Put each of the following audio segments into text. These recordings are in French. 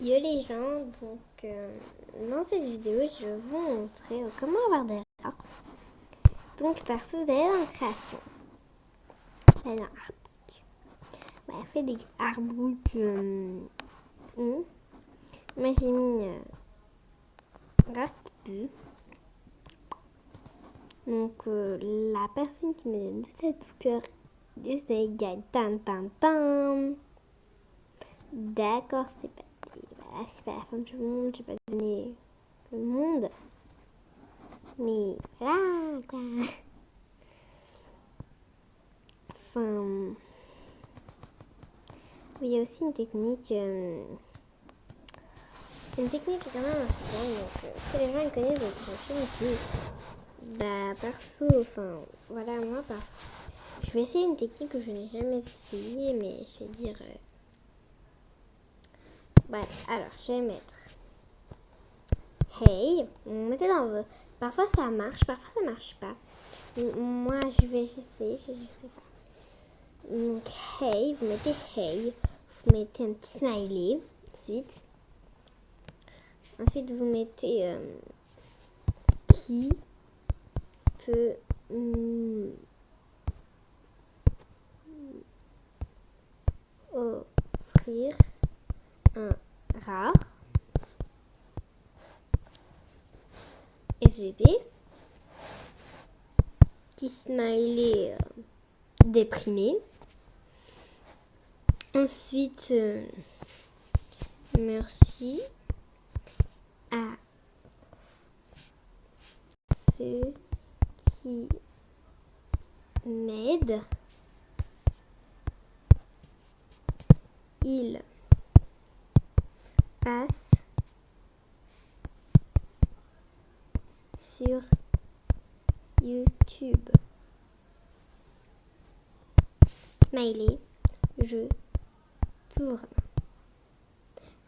Yo les gens, dans cette vidéo je vais vous montrer comment avoir des erreurs. Donc parce que vous allez dans création. Vous allez dans artbook. Elle fait des artbooks. Moi j'ai mis un petit peu. Donc la personne qui me donne cette cœur Disney gagne. Tan tan tan. D'accord, c'est pas. Voilà, c'est pas la fin du monde, j'ai pas donné le monde. Mais voilà quoi. Enfin, il y a aussi une technique quand même assez donc si les gens ils connaissent votre chaîne, perso, enfin voilà moi je vais essayer une technique que je n'ai jamais essayée, mais je vais dire voilà, alors je vais mettre hey, mettez dans vos, parfois ça marche, parfois ça marche pas. Moi je vais essayer, je sais pas. Donc hey, vous mettez hey, vous mettez un petit smiley ensuite vous mettez qui peut offrir un rare SVP, qui smiley déprimé. Ensuite, merci à ceux qui m'aident. Ils passent sur YouTube. Smiley, je tourne.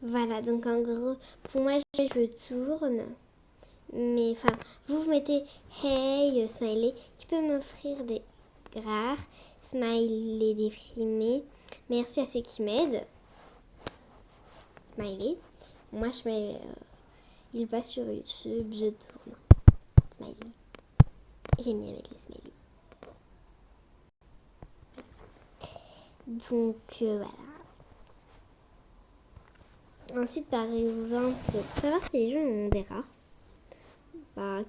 Voilà, donc en gros, pour moi, je tourne. Mais enfin, vous mettez hey, smiley, qui peut m'offrir des rares, smiley déprimé. Merci à ceux qui m'aident. Smiley. Moi, je mets. Il passe sur YouTube, je tourne. Smiley. J'aime bien mettre les smileys. Donc, voilà. Ensuite, par exemple, pour savoir si les gens ont des rares,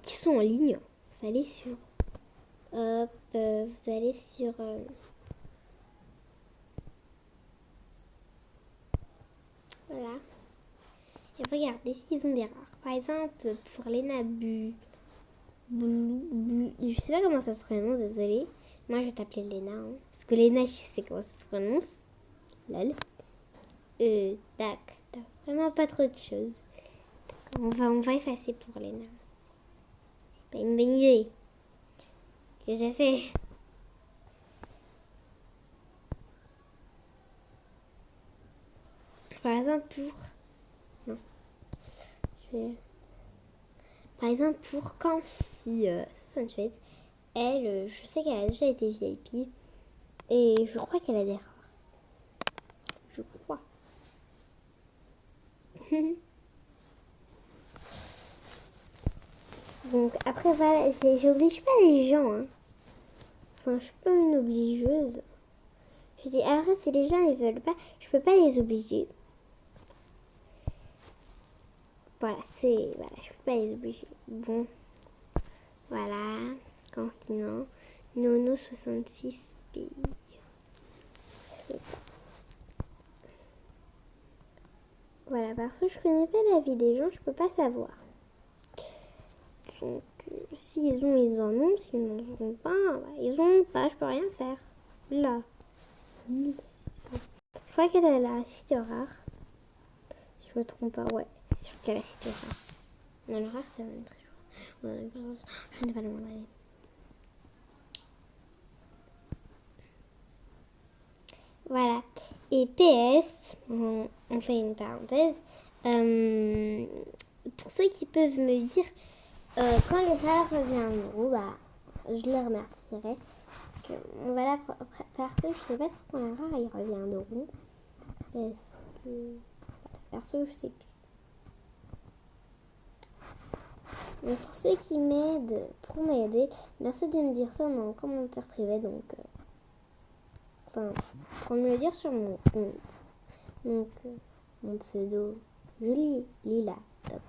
qui sont en ligne, vous allez sur. Vous allez sur. Voilà. Et regardez s'ils ont des rares. Par exemple, pour les Nabu. Je sais pas comment ça se prononce, désolée. Moi, je vais t'appeler Léna. Parce que Léna, je sais comment ça se prononce. Lol. Tac. T'as vraiment pas trop de choses. On va effacer pour Léna. C'est pas une bonne idée que j'ai fait. Par exemple, non. Par exemple, pour Kansi Sanchez, elle, je sais qu'elle a déjà été VIP. Et je crois qu'elle a des rares. Je crois. Donc après voilà, j'oblige pas les gens. Enfin, je suis pas une obligeuse. Je dis après si les gens ils veulent pas, je peux pas les obliger. Voilà, je peux pas les obliger. Bon, voilà. Continent. Nono 66 pays. Je sais pas. Voilà, parce que je connais pas la vie des gens, je peux pas savoir. Donc, s'ils ont, ils en ont. S'ils n'en ont pas, ils en ont pas, je peux rien faire. Là. Je crois qu'elle a la assistée rare. Si je me trompe pas, ouais. C'est sûr qu'elle a assistée rare. Non, le rare, c'est très chaud. Je n'ai pas le moindre avis. Voilà. Et PS, on fait une parenthèse. Pour ceux qui peuvent me dire quand les rares reviendront, je les remercierai. Voilà, perso, je sais pas trop quand les rares ils reviendront. Parce que perso, je sais que... Donc pour ceux qui m'aident, pour m'aider, merci de me dire ça dans le commentaire privé. Donc, enfin, pour me le dire sur mon compte. Donc, mon pseudo, Julie Lila, top.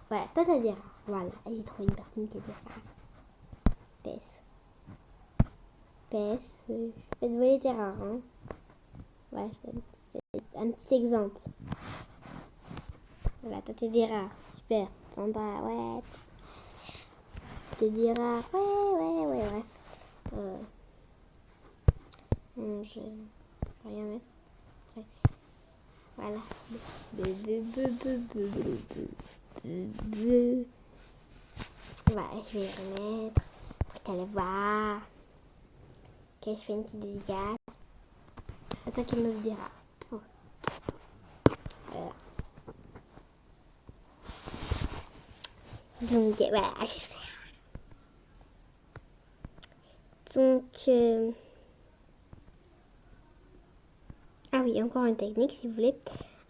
Voilà, toi t'as des rares. Voilà, j'ai trouvé une personne qui a des rares. PS. Je vais te voler tes rares, hein. Ouais, je donne un petit exemple. Voilà, toi t'es des rares, super. Panda, ouais. T'es des rares, ouais, bref. Non, je vais rien mettre. Bref. Voilà. Voilà, je vais les remettre pour qu'elle voit. Ok, je fais une petite dédicace. C'est ça qu'elle me dira. Oh. Voilà. Donc, voilà, je vais faire. Donc, ah oui, encore une technique si vous voulez.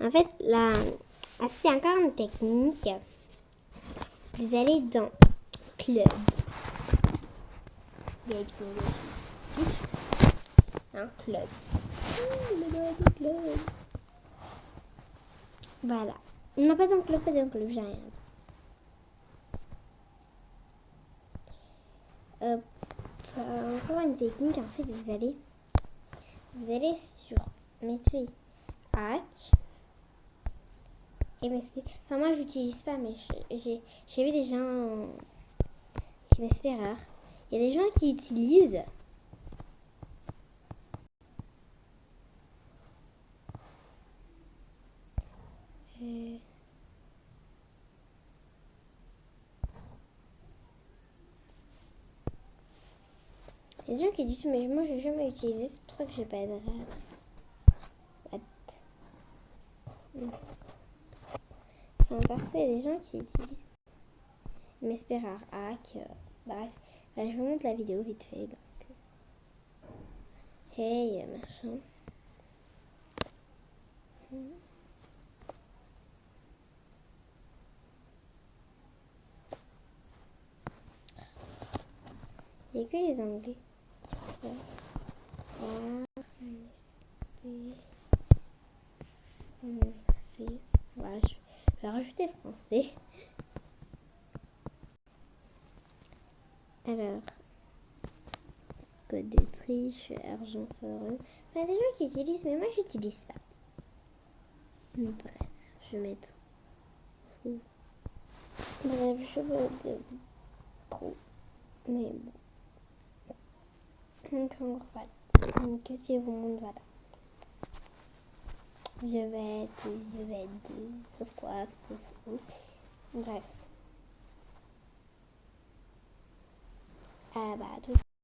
En fait, là, c'est encore une technique. Vous allez dans Club. Un club. Voilà. Non, pas dans Club, j'ai rien. Encore une technique, en fait, vous allez sur Mettez hack et Mettez. Enfin, moi, j'utilise pas, mais j'ai vu des gens qui me fait rare. Il y a des gens qui utilisent. Il y a des gens qui disent, mais moi, j'ai jamais utilisé, c'est pour ça que j'ai pas de rare. Enfin, parce qu'il y a des gens qui utilisent Mesperar hack. Bref, je vous montre la vidéo vite fait. Donc. Hey, machin. Il n'y a que les anglais qui font ça. Voilà, je vais rajouter français. Alors, code de triche, argent foreux. Il y a des gens qui utilisent, mais moi j'utilise pas. Bref, je vais mettre trop. Bref, je veux trop. Mais bon. Donc, voilà. Donc, si vous montre, voilà. Je vais être, sauf quoi, sauf où. Bref. Ah bah, tout.